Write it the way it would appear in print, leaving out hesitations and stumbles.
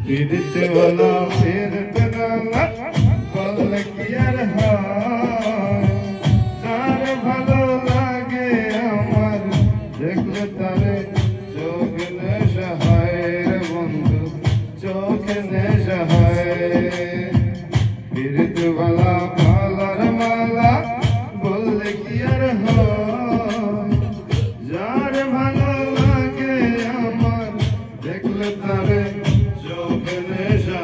পীড়িত হলো পীড়িত না বললে কি আর হয় তার ভালো লাগে আমার দেখলে তারে চোখ নেশা হয় রে বন্ধু চোখ নেশা হয় পীড়িত ভালা ভালার মালা বললে কি আর হয় যার ভালো লাগে আমার দেখলে তারে চোখ নেশা